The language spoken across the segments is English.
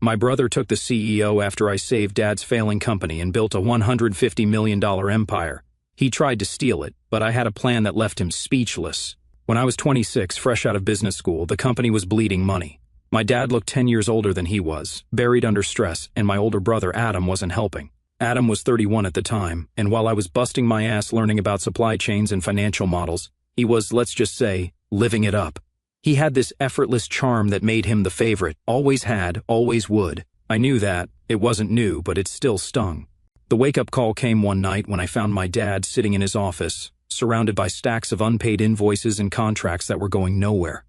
My brother took the CEO after I saved Dad's failing company and built a $150 million empire. He tried to steal it, but I had a plan that left him speechless. When I was 26, fresh out of business school, the company was bleeding money. My dad looked 10 years older than he was, buried under stress, and my older brother Adam wasn't helping. Adam was 31 at the time, and while I was busting my ass learning about supply chains and financial models, he was, let's just say, living it up. He had this effortless charm that made him the favorite, always had, always would. I knew that. It wasn't new, but it still stung. The wake-up call came one night when I found my dad sitting in his office, surrounded by stacks of unpaid invoices and contracts that were going nowhere.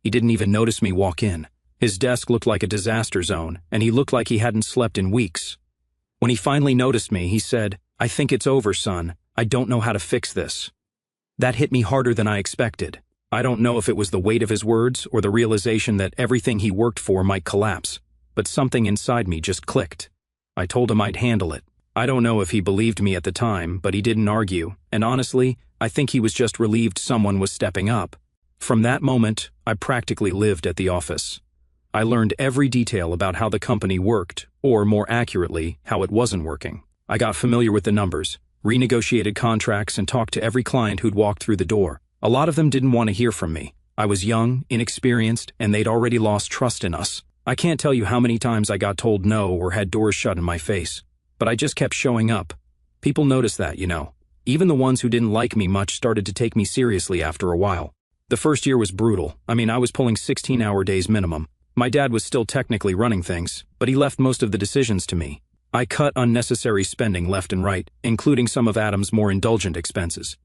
He didn't even notice me walk in. His desk looked like a disaster zone, and he looked like he hadn't slept in weeks. When he finally noticed me, he said, "I think it's over, son. I don't know how to fix this." That hit me harder than I expected. I don't know if it was the weight of his words or the realization that everything he worked for might collapse, but something inside me just clicked. I told him I'd handle it. I don't know if he believed me at the time, but he didn't argue, and honestly, I think he was just relieved someone was stepping up. From that moment, I practically lived at the office. I learned every detail about how the company worked, or more accurately, how it wasn't working. I got familiar with the numbers, renegotiated contracts, and talked to every client who'd walked through the door. A lot of them didn't want to hear from me. I was young, inexperienced, and they'd already lost trust in us. I can't tell you how many times I got told no or had doors shut in my face. But I just kept showing up. People noticed that, you know. Even the ones who didn't like me much started to take me seriously after a while. The first year was brutal. I was pulling 16-hour days minimum. My dad was still technically running things, but he left most of the decisions to me. I cut unnecessary spending left and right, including some of Adam's more indulgent expenses.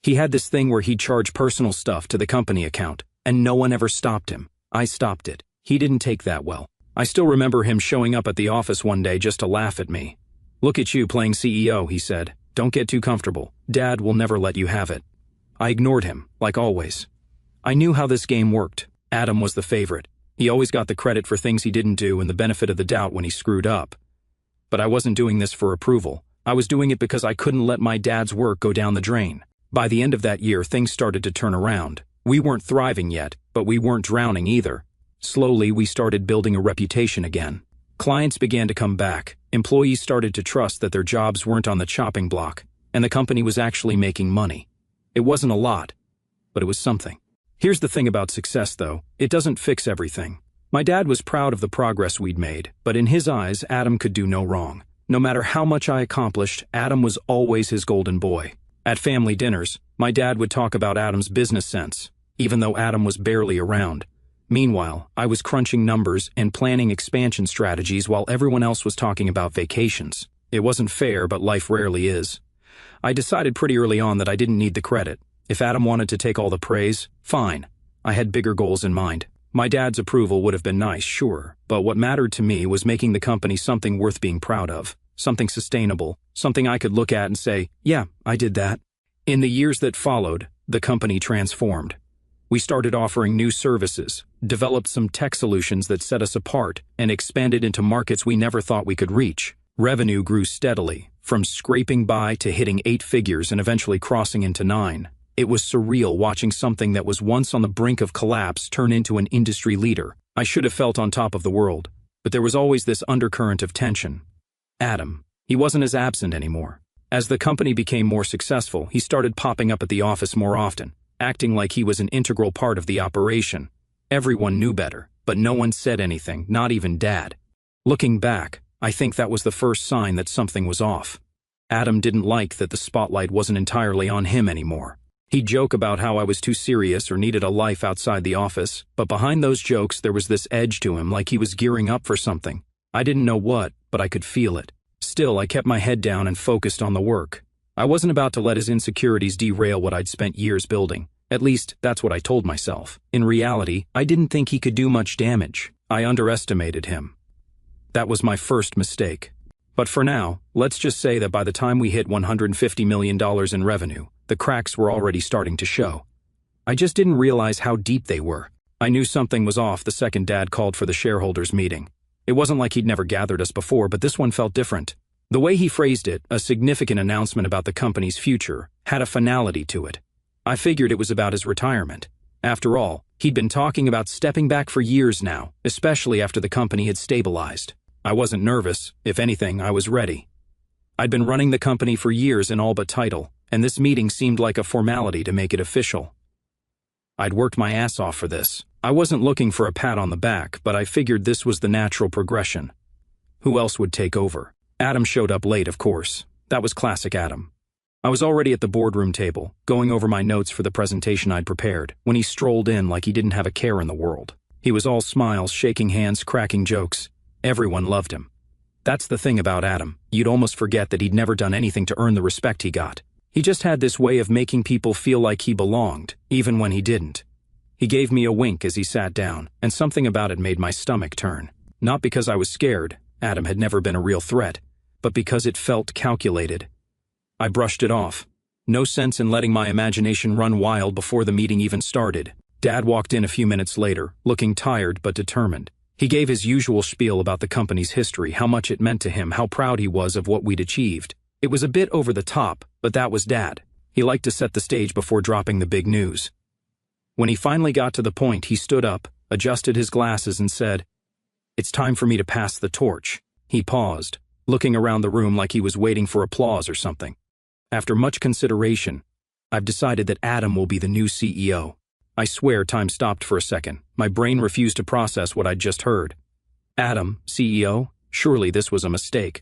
He had this thing where he'd charge personal stuff to the company account, and no one ever stopped him. I stopped it. He didn't take that well. I still remember him showing up at the office one day just to laugh at me. "Look at you playing CEO," he said. "Don't get too comfortable. Dad will never let you have it." I ignored him, like always. I knew how this game worked. Adam was the favorite. He always got the credit for things he didn't do and the benefit of the doubt when he screwed up. But I wasn't doing this for approval. I was doing it because I couldn't let my dad's work go down the drain. By the end of that year, things started to turn around. We weren't thriving yet, but we weren't drowning either. Slowly, we started building a reputation again. Clients began to come back. Employees started to trust that their jobs weren't on the chopping block, and the company was actually making money. It wasn't a lot, but it was something. Here's the thing about success, though. It doesn't fix everything. My dad was proud of the progress we'd made, but in his eyes, Adam could do no wrong. No matter how much I accomplished, Adam was always his golden boy. At family dinners, my dad would talk about Adam's business sense, even though Adam was barely around. Meanwhile, I was crunching numbers and planning expansion strategies while everyone else was talking about vacations. It wasn't fair, but life rarely is. I decided pretty early on that I didn't need the credit. If Adam wanted to take all the praise, fine. I had bigger goals in mind. My dad's approval would have been nice, sure, but what mattered to me was making the company something worth being proud of, something sustainable, something I could look at and say, yeah, I did that. In the years that followed, the company transformed. We started offering new services, developed some tech solutions that set us apart, and expanded into markets we never thought we could reach. Revenue grew steadily, from scraping by to hitting 8 figures and eventually crossing into 9. It was surreal watching something that was once on the brink of collapse turn into an industry leader. I should have felt on top of the world, but there was always this undercurrent of tension. Adam. He wasn't as absent anymore. As the company became more successful, he started popping up at the office more often, acting like he was an integral part of the operation. Everyone knew better, but no one said anything, not even Dad. Looking back, I think that was the first sign that something was off. Adam didn't like that the spotlight wasn't entirely on him anymore. He'd joke about how I was too serious or needed a life outside the office, but behind those jokes there was this edge to him, like he was gearing up for something. I didn't know what, but I could feel it. Still, I kept my head down and focused on the work. I wasn't about to let his insecurities derail what I'd spent years building. At least, that's what I told myself. In reality, I didn't think he could do much damage. I underestimated him. That was my first mistake. But for now, let's just say that by the time we hit $150 million in revenue, the cracks were already starting to show. I just didn't realize how deep they were. I knew something was off the second Dad called for the shareholders' meeting. It wasn't like he'd never gathered us before, but this one felt different. The way he phrased it, a significant announcement about the company's future, had a finality to it. I figured it was about his retirement. After all, he'd been talking about stepping back for years now, especially after the company had stabilized. I wasn't nervous. If anything, I was ready. I'd been running the company for years in all but title, and this meeting seemed like a formality to make it official. I'd worked my ass off for this. I wasn't looking for a pat on the back, but I figured this was the natural progression. Who else would take over? Adam showed up late, of course. That was classic Adam. I was already at the boardroom table, going over my notes for the presentation I'd prepared, when he strolled in like he didn't have a care in the world. He was all smiles, shaking hands, cracking jokes. Everyone loved him. That's the thing about Adam. You'd almost forget that he'd never done anything to earn the respect he got. He just had this way of making people feel like he belonged, even when he didn't. He gave me a wink as he sat down, and something about it made my stomach turn. Not because I was scared, Adam had never been a real threat, but because it felt calculated. I brushed it off. No sense in letting my imagination run wild before the meeting even started. Dad walked in a few minutes later, looking tired but determined. He gave his usual spiel about the company's history, how much it meant to him, how proud he was of what we'd achieved. It was a bit over the top, but that was Dad. He liked to set the stage before dropping the big news. When he finally got to the point, he stood up, adjusted his glasses, and said, "It's time for me to pass the torch." He paused, looking around the room like he was waiting for applause or something. After much consideration, I've decided that Adam will be the new CEO. I swear time stopped for a second. My brain refused to process what I'd just heard. Adam, CEO? Surely this was a mistake.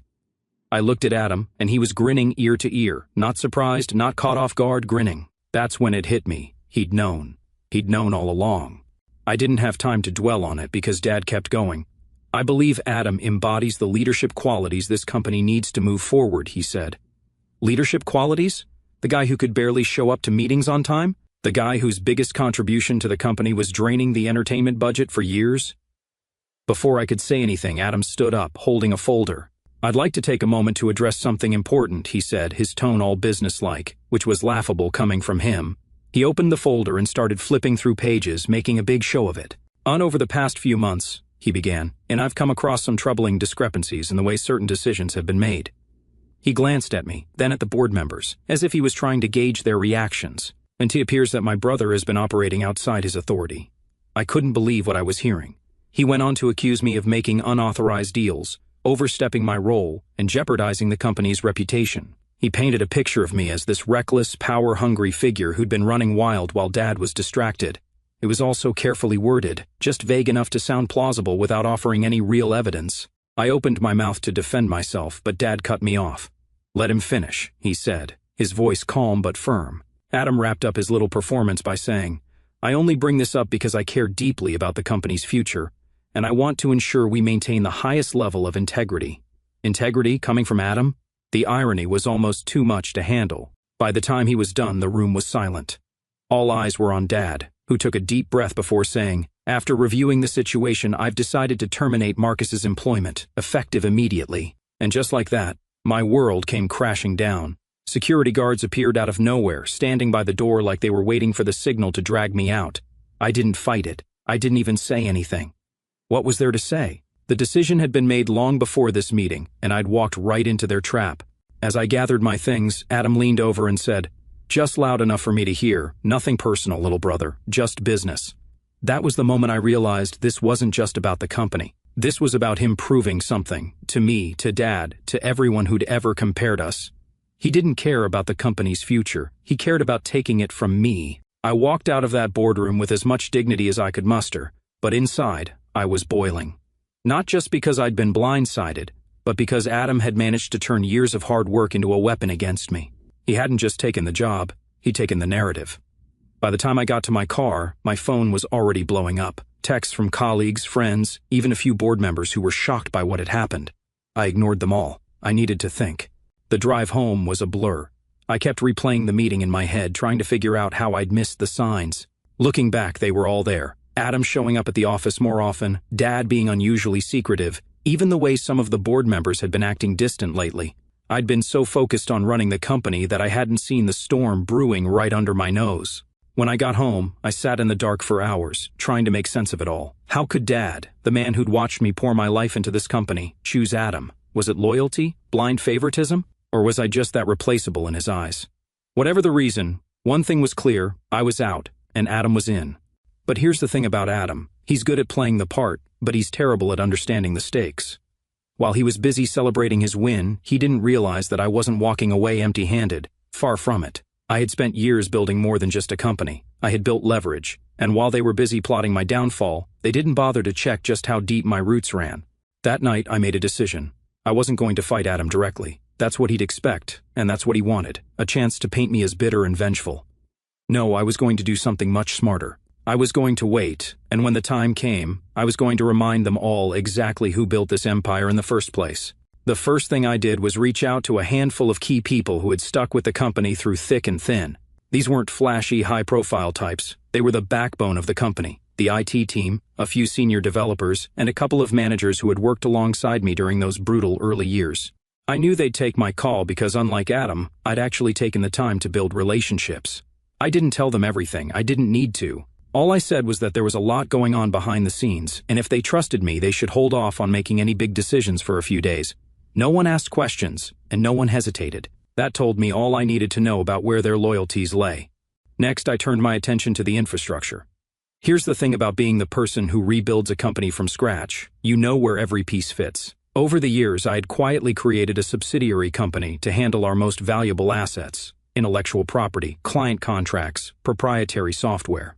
I looked at Adam, and he was grinning ear to ear, not surprised, not caught off guard, grinning. That's when it hit me. He'd known. He'd known all along. I didn't have time to dwell on it because Dad kept going. "I believe Adam embodies the leadership qualities this company needs to move forward," he said. Leadership qualities? The guy who could barely show up to meetings on time? The guy whose biggest contribution to the company was draining the entertainment budget for years? Before I could say anything, Adam stood up, holding a folder. "I'd like to take a moment to address something important," he said, his tone all businesslike, which was laughable coming from him. He opened the folder and started flipping through pages, making a big show of it. Over the past few months," he began, "and I've come across some troubling discrepancies in the way certain decisions have been made." He glanced at me, then at the board members, as if he was trying to gauge their reactions. "And it appears that my brother has been operating outside his authority." I couldn't believe what I was hearing. He went on to accuse me of making unauthorized deals, overstepping my role, and jeopardizing the company's reputation. He painted a picture of me as this reckless, power-hungry figure who'd been running wild while Dad was distracted. It was all so carefully worded, just vague enough to sound plausible without offering any real evidence. I opened my mouth to defend myself, but Dad cut me off. "Let him finish," he said, his voice calm but firm. Adam wrapped up his little performance by saying, "I only bring this up because I care deeply about the company's future, and I want to ensure we maintain the highest level of integrity." Integrity coming from Adam? The irony was almost too much to handle. By the time he was done, the room was silent. All eyes were on Dad, who took a deep breath before saying, "After reviewing the situation, I've decided to terminate Marcus's employment, effective immediately." And just like that, my world came crashing down. Security guards appeared out of nowhere, standing by the door like they were waiting for the signal to drag me out. I didn't fight it. I didn't even say anything. What was there to say? The decision had been made long before this meeting, and I'd walked right into their trap. As I gathered my things, Adam leaned over and said, "Just loud enough for me to hear. Nothing personal, little brother. Just business." That was the moment I realized this wasn't just about the company. This was about him proving something. To me, to Dad, to everyone who'd ever compared us. He didn't care about the company's future. He cared about taking it from me. I walked out of that boardroom with as much dignity as I could muster, but inside, I was boiling. Not just because I'd been blindsided, but because Adam had managed to turn years of hard work into a weapon against me. He hadn't just taken the job, he'd taken the narrative. By the time I got to my car, my phone was already blowing up. Texts from colleagues, friends, even a few board members who were shocked by what had happened. I ignored them all. I needed to think. The drive home was a blur. I kept replaying the meeting in my head, trying to figure out how I'd missed the signs. Looking back, they were all there. Adam showing up at the office more often, Dad being unusually secretive, even the way some of the board members had been acting distant lately. I'd been so focused on running the company that I hadn't seen the storm brewing right under my nose. When I got home, I sat in the dark for hours, trying to make sense of it all. How could Dad, the man who'd watched me pour my life into this company, choose Adam? Was it loyalty? Blind favoritism? Or was I just that replaceable in his eyes? Whatever the reason, one thing was clear: I was out, and Adam was in. But here's the thing about Adam. He's good at playing the part, but he's terrible at understanding the stakes. While he was busy celebrating his win, he didn't realize that I wasn't walking away empty-handed. Far from it. I had spent years building more than just a company. I had built leverage, and while they were busy plotting my downfall, they didn't bother to check just how deep my roots ran. That night, I made a decision. I wasn't going to fight Adam directly. That's what he'd expect, and that's what he wanted, a chance to paint me as bitter and vengeful. No, I was going to do something much smarter. I was going to wait, and when the time came, I was going to remind them all exactly who built this empire in the first place. The first thing I did was reach out to a handful of key people who had stuck with the company through thick and thin. These weren't flashy, high-profile types. They were the backbone of the company. The IT team, a few senior developers, and a couple of managers who had worked alongside me during those brutal early years. I knew they'd take my call because, unlike Adam, I'd actually taken the time to build relationships. I didn't tell them everything. I didn't need to. All I said was that there was a lot going on behind the scenes, and if they trusted me, they should hold off on making any big decisions for a few days. No one asked questions, and no one hesitated. That told me all I needed to know about where their loyalties lay. Next, I turned my attention to the infrastructure. Here's the thing about being the person who rebuilds a company from scratch. You know where every piece fits. Over the years, I had quietly created a subsidiary company to handle our most valuable assets: intellectual property, client contracts, proprietary software.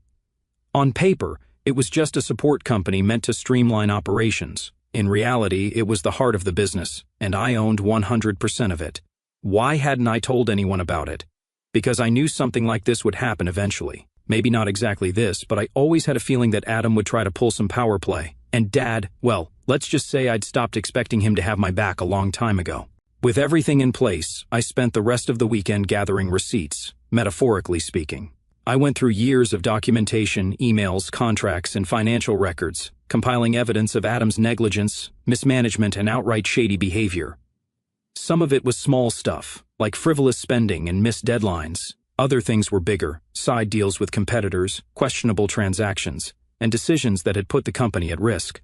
On paper, it was just a support company meant to streamline operations. In reality, it was the heart of the business, and I owned 100% of it. Why hadn't I told anyone about it? Because I knew something like this would happen eventually. Maybe not exactly this, but I always had a feeling that Adam would try to pull some power play. And Dad, well, let's just say I'd stopped expecting him to have my back a long time ago. With everything in place, I spent the rest of the weekend gathering receipts, metaphorically speaking. I went through years of documentation, emails, contracts, and financial records, compiling evidence of Adam's negligence, mismanagement, and outright shady behavior. Some of it was small stuff, like frivolous spending and missed deadlines. Other things were bigger, side deals with competitors, questionable transactions, and decisions that had put the company at risk.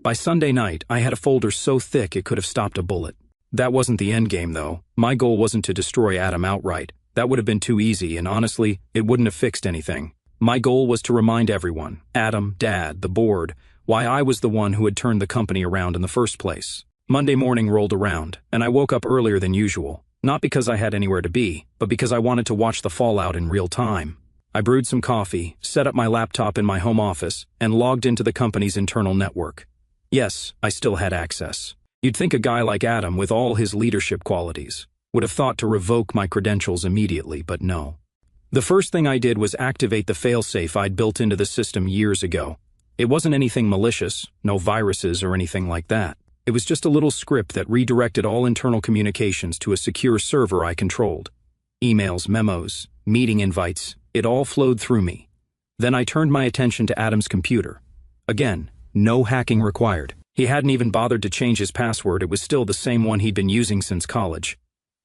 By Sunday night, I had a folder so thick it could have stopped a bullet. That wasn't the end game, though. My goal wasn't to destroy Adam outright. That would have been too easy, and honestly, it wouldn't have fixed anything. My goal was to remind everyone, Adam, Dad, the board, why I was the one who had turned the company around in the first place. Monday morning rolled around, and I woke up earlier than usual, not because I had anywhere to be, but because I wanted to watch the fallout in real time. I brewed some coffee, set up my laptop in my home office, and logged into the company's internal network. Yes, I still had access. You'd think a guy like Adam, with all his leadership qualities, would have thought to revoke my credentials immediately, but no. The first thing I did was activate the failsafe I'd built into the system years ago. It wasn't anything malicious, no viruses or anything like that. It was just a little script that redirected all internal communications to a secure server I controlled. Emails, memos, meeting invites, it all flowed through me. Then I turned my attention to Adam's computer. Again, no hacking required. He hadn't even bothered to change his password. It was still the same one he'd been using since college.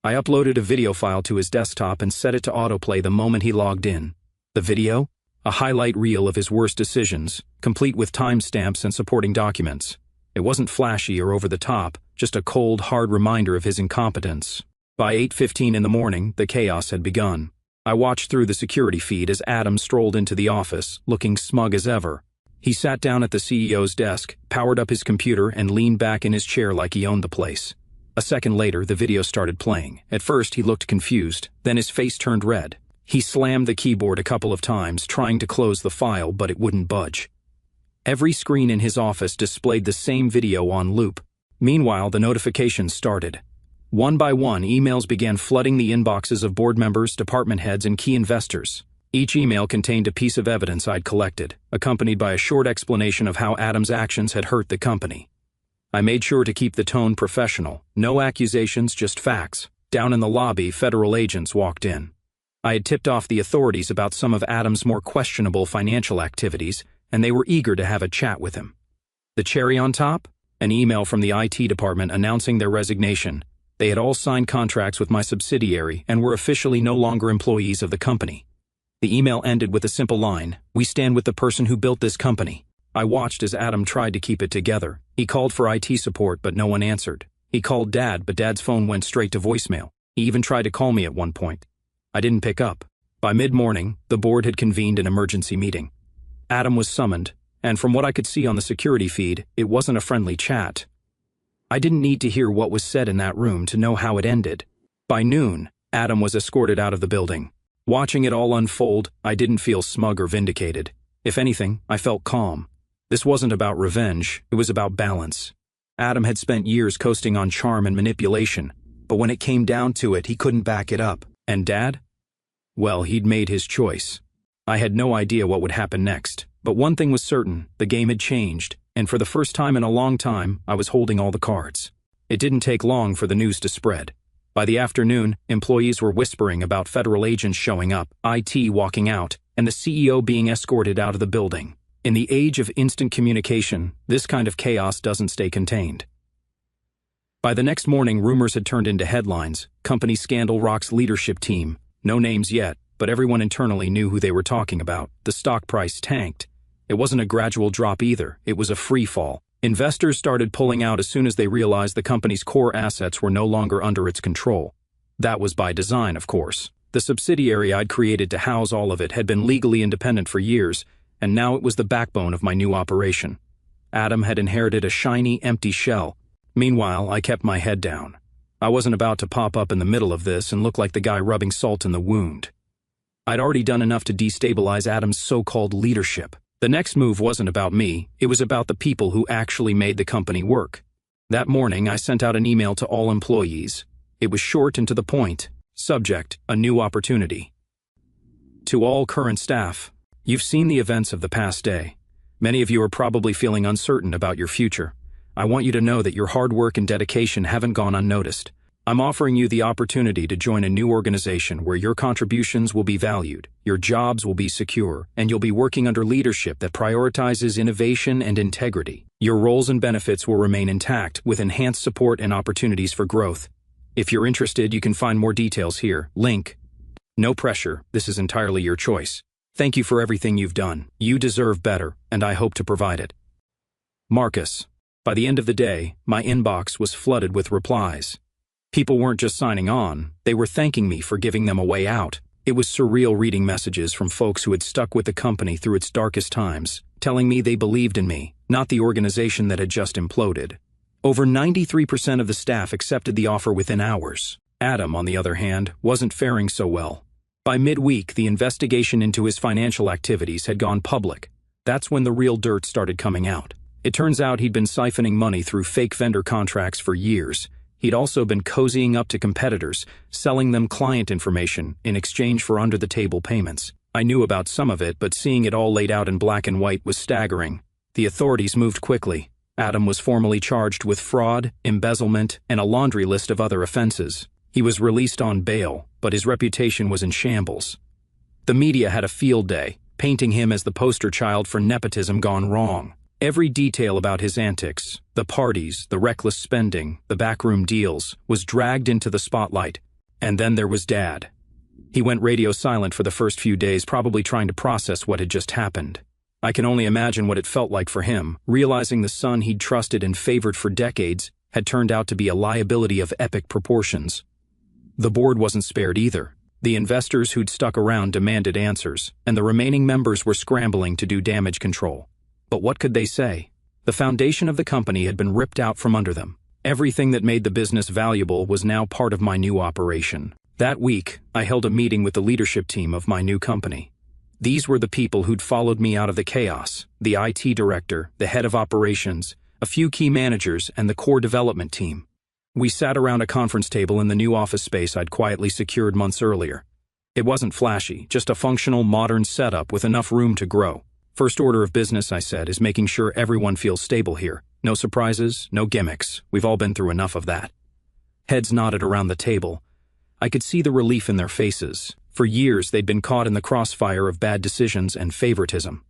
I uploaded a video file to his desktop and set it to autoplay the moment he logged in. The video? A highlight reel of his worst decisions, complete with timestamps and supporting documents. It wasn't flashy or over the top, just a cold, hard reminder of his incompetence. By 8:15 in the morning, the chaos had begun. I watched through the security feed as Adam strolled into the office, looking smug as ever. He sat down at the CEO's desk, powered up his computer, and leaned back in his chair like he owned the place. A second later, the video started playing. At first, he looked confused, then his face turned red. He slammed the keyboard a couple of times, trying to close the file, but it wouldn't budge. Every screen in his office displayed the same video on loop. Meanwhile, the notifications started. One by one, emails began flooding the inboxes of board members, department heads, and key investors. Each email contained a piece of evidence I'd collected, accompanied by a short explanation of how Adam's actions had hurt the company. I made sure to keep the tone professional. No accusations, just facts. Down in the lobby, federal agents walked in. I had tipped off the authorities about some of Adam's more questionable financial activities, and they were eager to have a chat with him. The cherry on top? An email from the IT department announcing their resignation. They had all signed contracts with my subsidiary and were officially no longer employees of the company. The email ended with a simple line, "We stand with the person who built this company." I watched as Adam tried to keep it together. He called for IT support, but no one answered. He called Dad, but Dad's phone went straight to voicemail. He even tried to call me at one point. I didn't pick up. By mid-morning, the board had convened an emergency meeting. Adam was summoned, and from what I could see on the security feed, it wasn't a friendly chat. I didn't need to hear what was said in that room to know how it ended. By noon, Adam was escorted out of the building. Watching it all unfold, I didn't feel smug or vindicated. If anything, I felt calm. This wasn't about revenge, it was about balance. Adam had spent years coasting on charm and manipulation, but when it came down to it, he couldn't back it up. And Dad? Well, he'd made his choice. I had no idea what would happen next, but one thing was certain, the game had changed, and for the first time in a long time, I was holding all the cards. It didn't take long for the news to spread. By the afternoon, employees were whispering about federal agents showing up, IT walking out, and the CEO being escorted out of the building. In the age of instant communication, this kind of chaos doesn't stay contained. By the next morning, rumors had turned into headlines. Company scandal rocks leadership team. No names yet, but everyone internally knew who they were talking about. The stock price tanked. It wasn't a gradual drop either, it was a free fall. Investors started pulling out as soon as they realized the company's core assets were no longer under its control. That was by design, of course. The subsidiary I'd created to house all of it had been legally independent for years, and now it was the backbone of my new operation. Adam had inherited a shiny, empty shell. Meanwhile, I kept my head down. I wasn't about to pop up in the middle of this and look like the guy rubbing salt in the wound. I'd already done enough to destabilize Adam's so-called leadership. The next move wasn't about me, it was about the people who actually made the company work. That morning, I sent out an email to all employees. It was short and to the point. Subject, a new opportunity. To all current staff, you've seen the events of the past day. Many of you are probably feeling uncertain about your future. I want you to know that your hard work and dedication haven't gone unnoticed. I'm offering you the opportunity to join a new organization where your contributions will be valued, your jobs will be secure, and you'll be working under leadership that prioritizes innovation and integrity. Your roles and benefits will remain intact with enhanced support and opportunities for growth. If you're interested, you can find more details here. Link. No pressure, this is entirely your choice. Thank you for everything you've done. You deserve better, and I hope to provide it. Marcus. By the end of the day, my inbox was flooded with replies. People weren't just signing on, they were thanking me for giving them a way out. It was surreal reading messages from folks who had stuck with the company through its darkest times, telling me they believed in me, not the organization that had just imploded. Over 93% of the staff accepted the offer within hours. Adam, on the other hand, wasn't faring so well. By midweek, the investigation into his financial activities had gone public. That's when the real dirt started coming out. It turns out he'd been siphoning money through fake vendor contracts for years. He'd also been cozying up to competitors, selling them client information in exchange for under-the-table payments. I knew about some of it, but seeing it all laid out in black and white was staggering. The authorities moved quickly. Adam was formally charged with fraud, embezzlement, and a laundry list of other offenses. He was released on bail, but his reputation was in shambles. The media had a field day, painting him as the poster child for nepotism gone wrong. Every detail about his antics, the parties, the reckless spending, the backroom deals, was dragged into the spotlight. And then there was Dad. He went radio silent for the first few days, probably trying to process what had just happened. I can only imagine what it felt like for him, realizing the son he'd trusted and favored for decades had turned out to be a liability of epic proportions. The board wasn't spared either. The investors who'd stuck around demanded answers, and the remaining members were scrambling to do damage control. But what could they say? The foundation of the company had been ripped out from under them. Everything that made the business valuable was now part of my new operation. That week, I held a meeting with the leadership team of my new company. These were the people who'd followed me out of the chaos: the IT director, the head of operations, a few key managers, and the core development team. We sat around a conference table in the new office space I'd quietly secured months earlier. It wasn't flashy, just a functional, modern setup with enough room to grow. First order of business, I said, is making sure everyone feels stable here. No surprises, no gimmicks. We've all been through enough of that. Heads nodded around the table. I could see the relief in their faces. For years, they'd been caught in the crossfire of bad decisions and favoritism.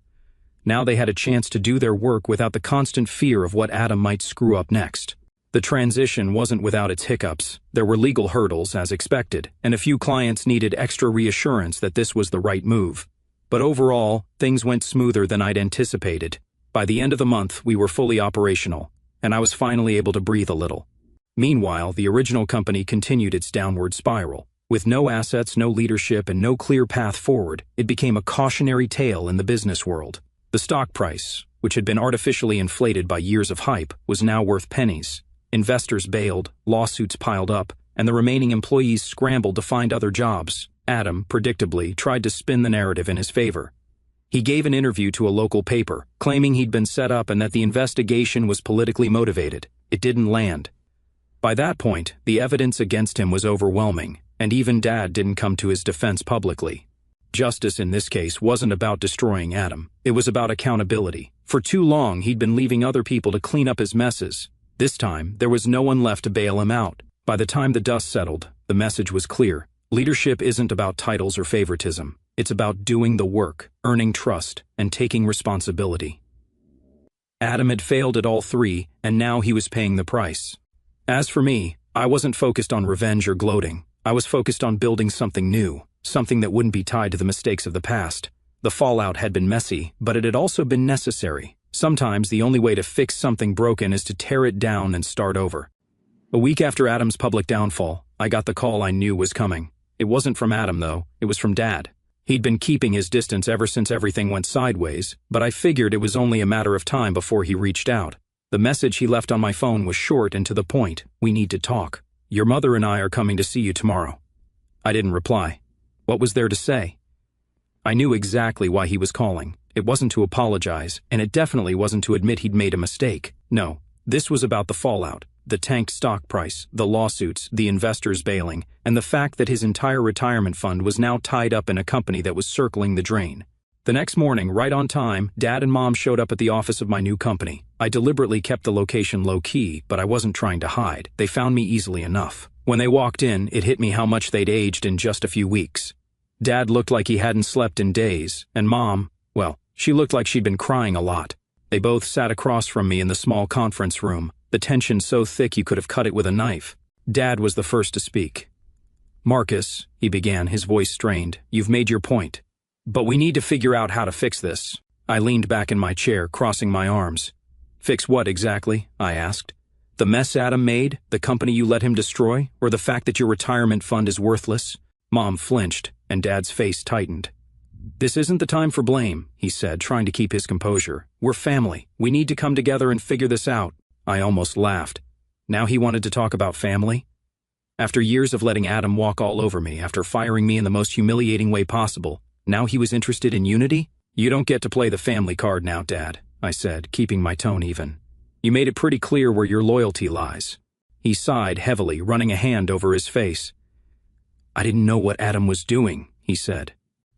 Now they had a chance to do their work without the constant fear of what Adam might screw up next. The transition wasn't without its hiccups. There were legal hurdles, as expected, and a few clients needed extra reassurance that this was the right move. But overall, things went smoother than I'd anticipated. By the end of the month, we were fully operational, and I was finally able to breathe a little. Meanwhile, the original company continued its downward spiral. With no assets, no leadership, and no clear path forward, it became a cautionary tale in the business world. The stock price, which had been artificially inflated by years of hype, was now worth pennies. Investors bailed, lawsuits piled up, and the remaining employees scrambled to find other jobs. Adam, predictably, tried to spin the narrative in his favor. He gave an interview to a local paper, claiming he'd been set up and that the investigation was politically motivated. It didn't land. By that point, the evidence against him was overwhelming, and even Dad didn't come to his defense publicly. Justice in this case wasn't about destroying Adam. It was about accountability. For too long, he'd been leaving other people to clean up his messes. This time, there was no one left to bail him out. By the time the dust settled, the message was clear. Leadership isn't about titles or favoritism. It's about doing the work, earning trust, and taking responsibility. Adam had failed at all three, and now he was paying the price. As for me, I wasn't focused on revenge or gloating. I was focused on building something new, something that wouldn't be tied to the mistakes of the past. The fallout had been messy, but it had also been necessary. Sometimes the only way to fix something broken is to tear it down and start over. A week after Adam's public downfall, I got the call I knew was coming. It wasn't from Adam, though. It was from Dad. He'd been keeping his distance ever since everything went sideways, but I figured it was only a matter of time before he reached out. The message he left on my phone was short and to the point. "We need to talk. Your mother and I are coming to see you tomorrow." I didn't reply. What was there to say? I knew exactly why he was calling. It wasn't to apologize, and it definitely wasn't to admit he'd made a mistake. No, this was about the fallout, the tanked stock price, the lawsuits, the investors bailing, and the fact that his entire retirement fund was now tied up in a company that was circling the drain. The next morning, right on time, Dad and Mom showed up at the office of my new company. I deliberately kept the location low-key, but I wasn't trying to hide. They found me easily enough. When they walked in, it hit me how much they'd aged in just a few weeks. Dad looked like he hadn't slept in days, and Mom, well, she looked like she'd been crying a lot. They both sat across from me in the small conference room, the tension so thick you could have cut it with a knife. Dad was the first to speak. "Marcus," he began, his voice strained, "you've made your point. But we need to figure out how to fix this." I leaned back in my chair, crossing my arms. "Fix what exactly?" I asked. "The mess Adam made, the company you let him destroy, or the fact that your retirement fund is worthless?" Mom flinched, and Dad's face tightened. "This isn't the time for blame," he said, trying to keep his composure. "We're family. We need to come together and figure this out." I almost laughed. Now he wanted to talk about family? After years of letting Adam walk all over me, after firing me in the most humiliating way possible, now he was interested in unity? "You don't get to play the family card now, Dad," I said, keeping my tone even. "You made it pretty clear where your loyalty lies." He sighed heavily, running a hand over his face. "I didn't know what Adam was doing," he said.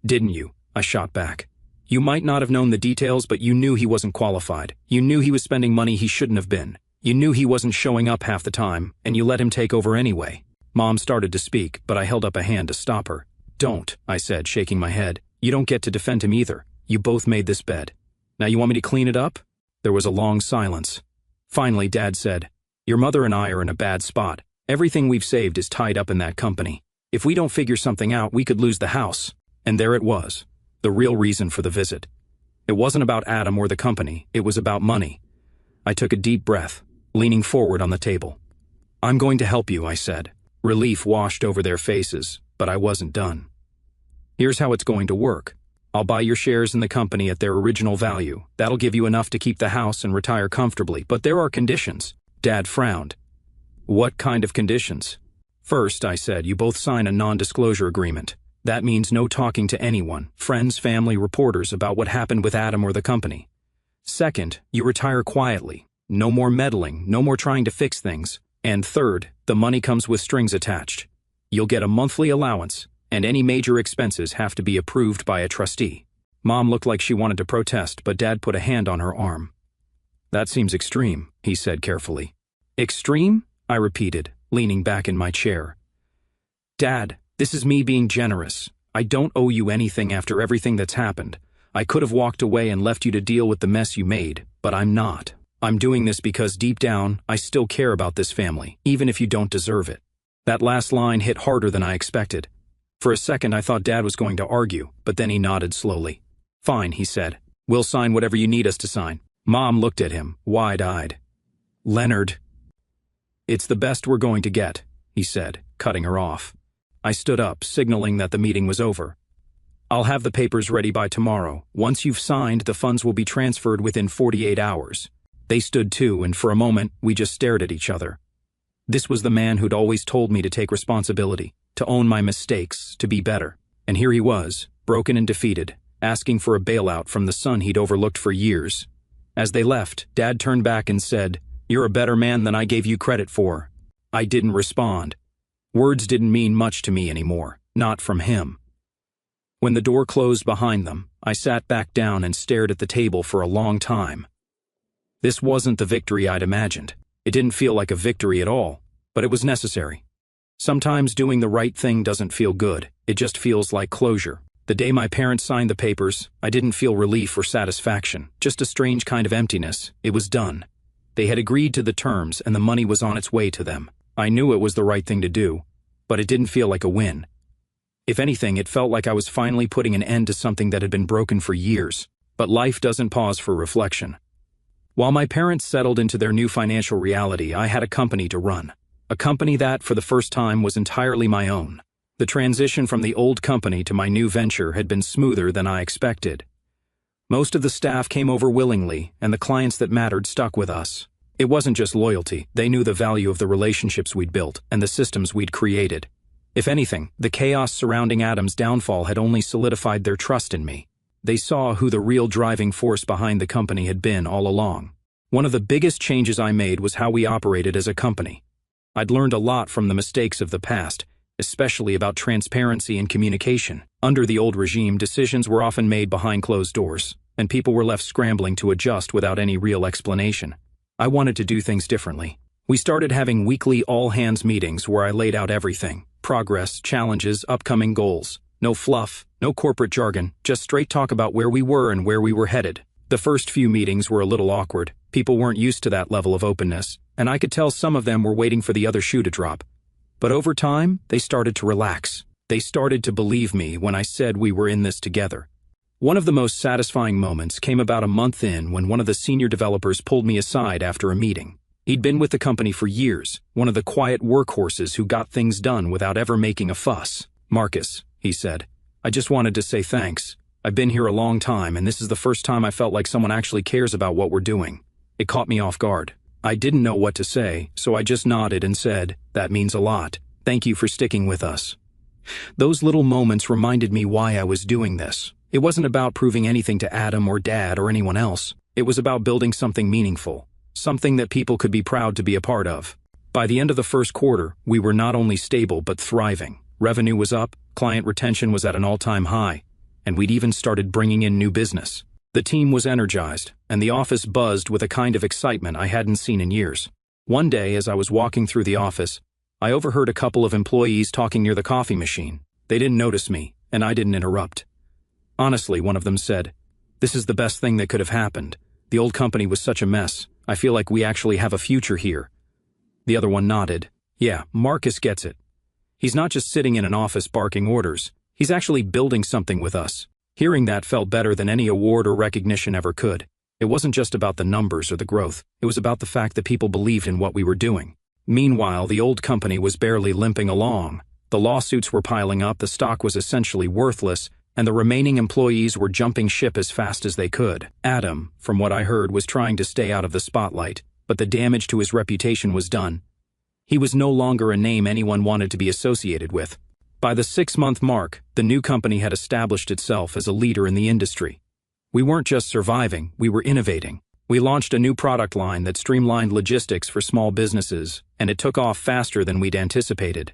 "Didn't you?" I shot back. "You might not have known the details, but you knew he wasn't qualified. You knew he was spending money he shouldn't have been. You knew he wasn't showing up half the time, and you let him take over anyway." Mom started to speak, but I held up a hand to stop her. "Don't," I said, shaking my head. "You don't get to defend him either. You both made this bed. Now you want me to clean it up?" There was a long silence. Finally, Dad said, "Your mother and I are in a bad spot. Everything we've saved is tied up in that company. If we don't figure something out, we could lose the house." And there it was, the real reason for the visit. It wasn't about Adam or the company, it was about money. I took a deep breath, leaning forward on the table. "I'm going to help you," I said. Relief washed over their faces, but I wasn't done. "Here's how it's going to work. I'll buy your shares in the company at their original value. That'll give you enough to keep the house and retire comfortably, but there are conditions." Dad frowned. "What kind of conditions?" "First," I said, "you both sign a non-disclosure agreement. That means no talking to anyone, friends, family, reporters, about what happened with Adam or the company. Second, you retire quietly. No more meddling, no more trying to fix things. And third, the money comes with strings attached. You'll get a monthly allowance, and any major expenses have to be approved by a trustee." Mom looked like she wanted to protest, but Dad put a hand on her arm. "That seems extreme," he said carefully. "Extreme?" I repeated, leaning back in my chair. "Dad, this is me being generous. I don't owe you anything after everything that's happened. I could have walked away and left you to deal with the mess you made, but I'm not. I'm doing this because deep down, I still care about this family, even if you don't deserve it." That last line hit harder than I expected. For a second, I thought Dad was going to argue, but then he nodded slowly. "Fine," he said. "We'll sign whatever you need us to sign." Mom looked at him, wide-eyed. "Leonard." "It's the best we're going to get," he said, cutting her off. I stood up, signaling that the meeting was over. I'll have the papers ready by tomorrow. Once you've signed, the funds will be transferred within 48 hours. They stood too, and for a moment, we just stared at each other. This was the man who'd always told me to take responsibility, to own my mistakes, to be better. And here he was, broken and defeated, asking for a bailout from the son he'd overlooked for years. As they left, Dad turned back and said, "You're a better man than I gave you credit for." I didn't respond. Words didn't mean much to me anymore, not from him. When the door closed behind them, I sat back down and stared at the table for a long time. This wasn't the victory I'd imagined. It didn't feel like a victory at all, but it was necessary. Sometimes doing the right thing doesn't feel good, it just feels like closure. The day my parents signed the papers, I didn't feel relief or satisfaction, just a strange kind of emptiness. It was done. They had agreed to the terms and the money was on its way to them. I knew it was the right thing to do, but it didn't feel like a win. If anything, it felt like I was finally putting an end to something that had been broken for years. But life doesn't pause for reflection. While my parents settled into their new financial reality, I had a company to run. A company that, for the first time, was entirely my own. The transition from the old company to my new venture had been smoother than I expected. Most of the staff came over willingly, and the clients that mattered stuck with us. It wasn't just loyalty, they knew the value of the relationships we'd built and the systems we'd created. If anything, the chaos surrounding Adam's downfall had only solidified their trust in me. They saw who the real driving force behind the company had been all along. One of the biggest changes I made was how we operated as a company. I'd learned a lot from the mistakes of the past, especially about transparency and communication. Under the old regime, decisions were often made behind closed doors, and people were left scrambling to adjust without any real explanation. I wanted to do things differently. We started having weekly all-hands meetings where I laid out everything: progress, challenges, upcoming goals. No fluff, no corporate jargon, just straight talk about where we were and where we were headed. The first few meetings were a little awkward. People weren't used to that level of openness, and I could tell some of them were waiting for the other shoe to drop. But over time, they started to relax. They started to believe me when I said we were in this together. One of the most satisfying moments came about a month in when one of the senior developers pulled me aside after a meeting. He'd been with the company for years, one of the quiet workhorses who got things done without ever making a fuss. "Marcus," he said, "I just wanted to say thanks. I've been here a long time, and this is the first time I felt like someone actually cares about what we're doing." It caught me off guard. I didn't know what to say, so I just nodded and said, "That means a lot. Thank you for sticking with us." Those little moments reminded me why I was doing this. It wasn't about proving anything to Adam or Dad or anyone else. It was about building something meaningful, something that people could be proud to be a part of. By the end of the first quarter, we were not only stable but thriving. Revenue was up, client retention was at an all-time high, and we'd even started bringing in new business. The team was energized, and the office buzzed with a kind of excitement I hadn't seen in years. One day, as I was walking through the office, I overheard a couple of employees talking near the coffee machine. They didn't notice me, and I didn't interrupt. Honestly, one of them said, "This is the best thing that could have happened. The old company was such a mess. I feel like we actually have a future here." The other one nodded. "Yeah, Marcus gets it. He's not just sitting in an office barking orders. He's actually building something with us." Hearing that felt better than any award or recognition ever could. It wasn't just about the numbers or the growth. It was about the fact that people believed in what we were doing. Meanwhile, the old company was barely limping along. The lawsuits were piling up, the stock was essentially worthless, and the remaining employees were jumping ship as fast as they could. Adam, from what I heard, was trying to stay out of the spotlight, but the damage to his reputation was done. He was no longer a name anyone wanted to be associated with. By the 6-month mark, the new company had established itself as a leader in the industry. We weren't just surviving, we were innovating. We launched a new product line that streamlined logistics for small businesses, and it took off faster than we'd anticipated.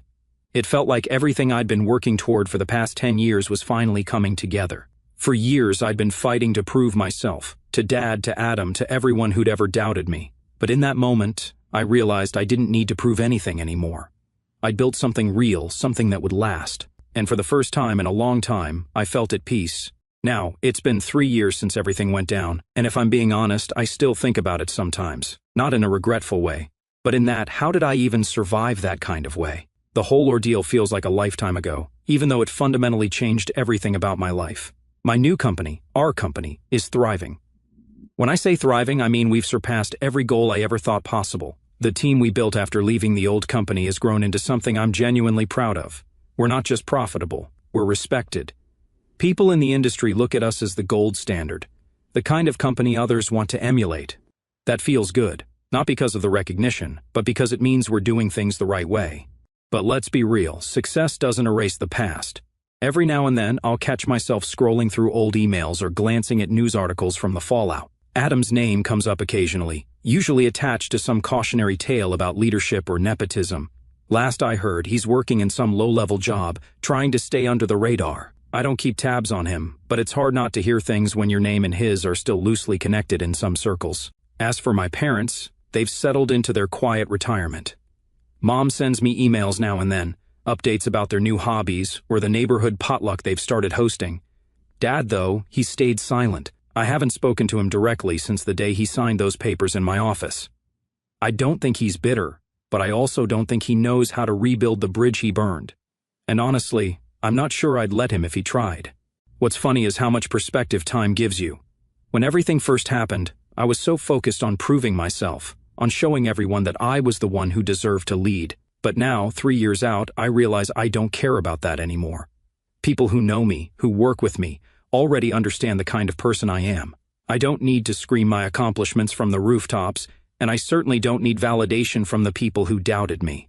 It felt like everything I'd been working toward for the past 10 years was finally coming together. For years, I'd been fighting to prove myself, to Dad, to Adam, to everyone who'd ever doubted me. But in that moment, I realized I didn't need to prove anything anymore. I'd built something real, something that would last. And for the first time in a long time, I felt at peace. Now, it's been 3 years since everything went down, and if I'm being honest, I still think about it sometimes. Not in a regretful way, but in that, how did I even survive that kind of way? The whole ordeal feels like a lifetime ago, even though it fundamentally changed everything about my life. My new company, our company, is thriving. When I say thriving, I mean we've surpassed every goal I ever thought possible. The team we built after leaving the old company has grown into something I'm genuinely proud of. We're not just profitable, we're respected. People in the industry look at us as the gold standard, the kind of company others want to emulate. That feels good, not because of the recognition, but because it means we're doing things the right way. But let's be real, success doesn't erase the past. Every now and then, I'll catch myself scrolling through old emails or glancing at news articles from the fallout. Adam's name comes up occasionally, usually attached to some cautionary tale about leadership or nepotism. Last I heard, he's working in some low-level job, trying to stay under the radar. I don't keep tabs on him, but it's hard not to hear things when your name and his are still loosely connected in some circles. As for my parents, they've settled into their quiet retirement. Mom sends me emails now and then, updates about their new hobbies or the neighborhood potluck they've started hosting. Dad, though, he stayed silent. I haven't spoken to him directly since the day he signed those papers in my office. I don't think he's bitter, but I also don't think he knows how to rebuild the bridge he burned. And honestly, I'm not sure I'd let him if he tried. What's funny is how much perspective time gives you. When everything first happened, I was so focused on proving myself, on showing everyone that I was the one who deserved to lead. But now, 3 years out, I realize I don't care about that anymore. People who know me, who work with me, already understand the kind of person I am. I don't need to scream my accomplishments from the rooftops, and I certainly don't need validation from the people who doubted me.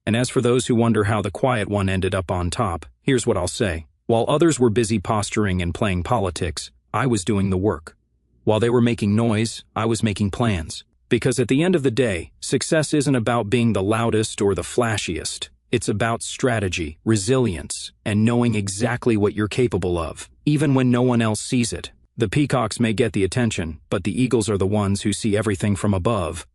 And as for those who wonder how the quiet one ended up on top, here's what I'll say. While others were busy posturing and playing politics, I was doing the work. While they were making noise, I was making plans. Because at the end of the day, success isn't about being the loudest or the flashiest. It's about strategy, resilience, and knowing exactly what you're capable of, even when no one else sees it. The peacocks may get the attention, but the eagles are the ones who see everything from above.